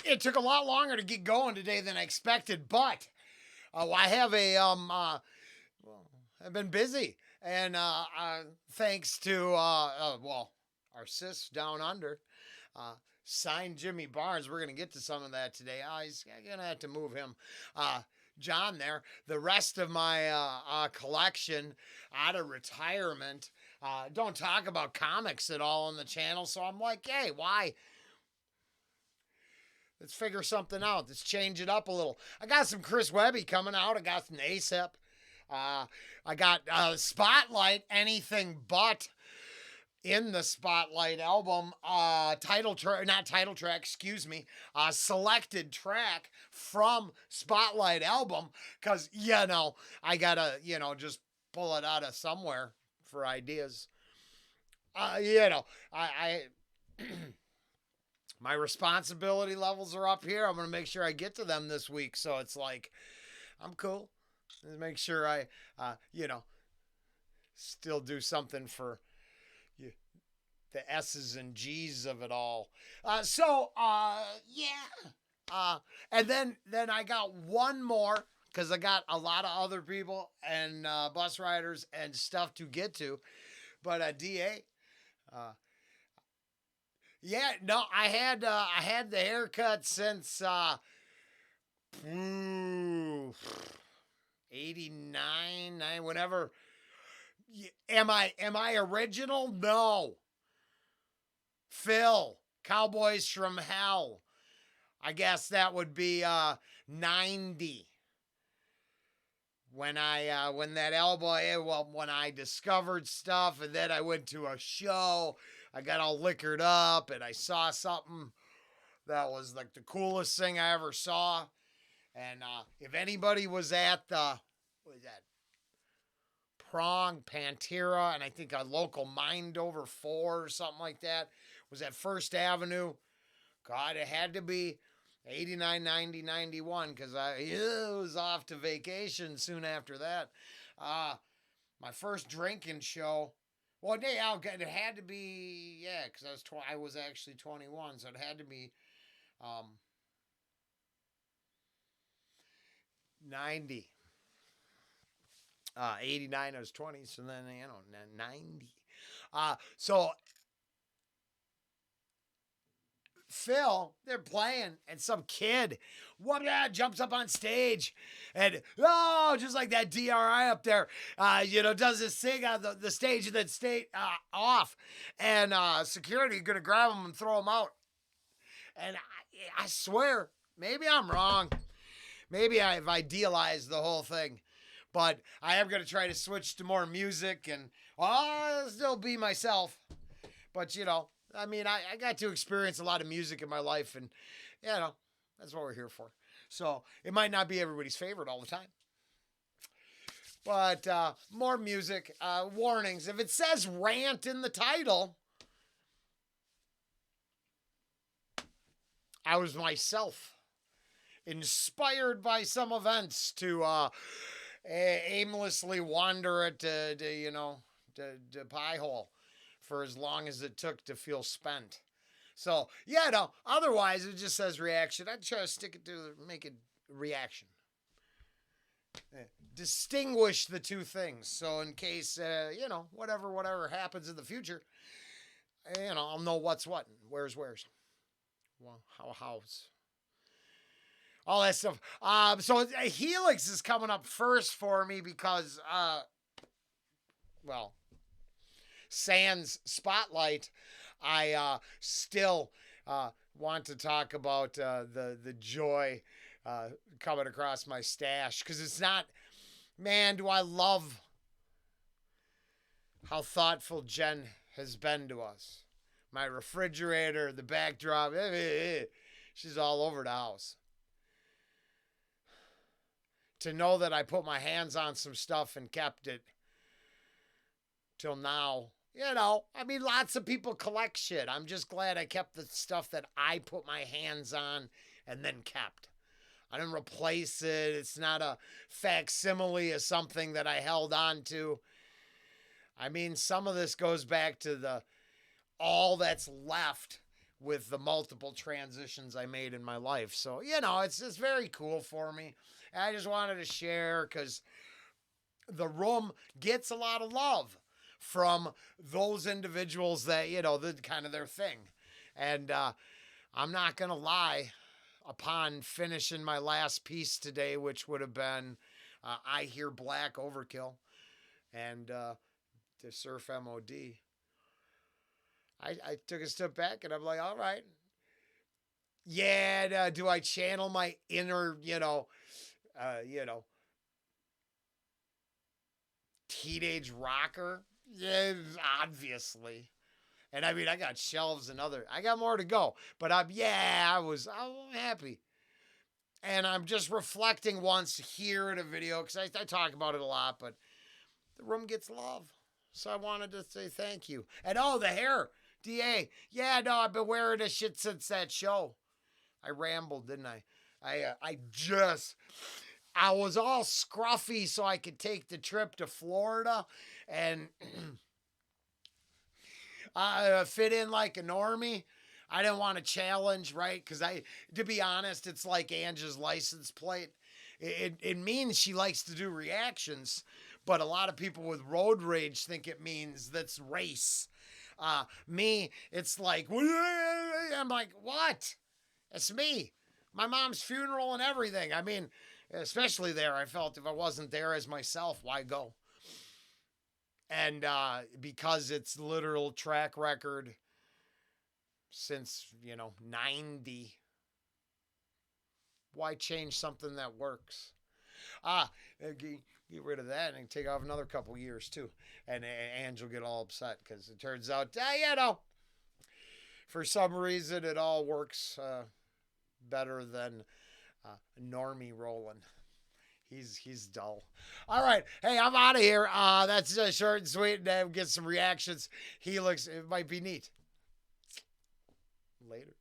It took a lot longer to get going today than I expected, but I have well, I've been busy, and thanks to our sis down under, signed Jimmy Barnes. We're gonna get to some of that today. He's gonna have to move him. John there. The rest of my collection out of retirement. Don't talk about comics at all on the channel, so I'm like, hey, why? Let's figure something out. Let's change it up a little. I got some Chris Webby coming out. I got some ASAP. I got Spotlight, Anything But in the Spotlight album. Not title track, excuse me. Selected track from Spotlight album. Because, I got to, just pull it out of somewhere for ideas. I my responsibility levels are up here. I'm going to make sure I get to them this week. So it's like, I'm cool. Let's make sure I, still do something for the S's and G's of it all. And then I got one more because I got a lot of other people and bus riders and stuff to get to. But DA, I had the haircut since 89, whenever. Am I original? No. Phil, Cowboys from Hell. I guess that would be 90. When that album, when I discovered stuff, and then I went to a show, I got all liquored up, and I saw something that was like the coolest thing I ever saw. And if anybody was at the, what was that, Prong, Pantera, and I think a local Mind Over 4 or something like that, was at First Avenue. God, it had to be 89, 90, 91, because I was off to vacation soon after that. My first drinking show. Well, it had to be, because I was actually 21, so it had to be 90. 89, I was 20, so then, 90. So Phil, they're playing, and some kid jumps up on stage, and just like that DRI up there, does this thing on the stage and then stay off, and security gonna grab him and throw him out. And I swear, maybe I'm wrong. Maybe I've idealized the whole thing. But I am going to try to switch to more music and I'll still be myself. But, I got to experience a lot of music in my life, and, that's what we're here for. So it might not be everybody's favorite all the time. But more music. Warnings. If it says Rant in the title, I was myself, inspired by some events to aimlessly wander it to pie hole for as long as it took to feel spent. So, otherwise it just says reaction. I'd try to stick it to make it reaction. Distinguish the two things. So in case, whatever happens in the future, I'll know what's what and where's. Well, how's. All that stuff. So Helix is coming up first for me because, sans Spotlight, I still want to talk about the joy coming across my stash, because it's not, man, do I love how thoughtful Jen has been to us. My refrigerator, the backdrop, she's all over the house. To know that I put my hands on some stuff and kept it till now. Lots of people collect shit. I'm just glad I kept the stuff that I put my hands on and then kept. I didn't replace it. It's not a facsimile of something that I held on to. Some of this goes back to all that's left with the multiple transitions I made in my life. So, you know, it's just very cool for me. And I just wanted to share because the room gets a lot of love from those individuals that, you know, the kind of their thing. And I'm not going to lie, upon finishing my last piece today, which would have been I Hear Black Overkill and the Surf MOD, I took a step back and I'm like, all right. Yeah, do I channel my inner, you know, teenage rocker? Yeah, obviously. And I mean, I got shelves and I got more to go. But I'm happy. And I'm just reflecting once here in a video because I talk about it a lot, but the room gets love. So I wanted to say thank you. And oh, the hair. DA. Yeah, no, I've been wearing this shit since that show. I rambled, didn't I? I was all scruffy so I could take the trip to Florida and fit in like a normie. I didn't want to challenge, right? Because to be honest, it's like Angie's license plate. It means she likes to do reactions, but a lot of people with road rage think it means that's race. Me, it's like, I'm like, what? It's me. My mom's funeral and everything. I mean, especially there, I felt if I wasn't there as myself, why go? And because it's literal track record since, 90, why change something that works? Get rid of that and take off another couple years too. And Ange will get all upset because it turns out, for some reason it all works better than Normie Rollen. He's dull. All right, hey, I'm out of here. That's short and sweet, and get some reactions. It might be neat. Later.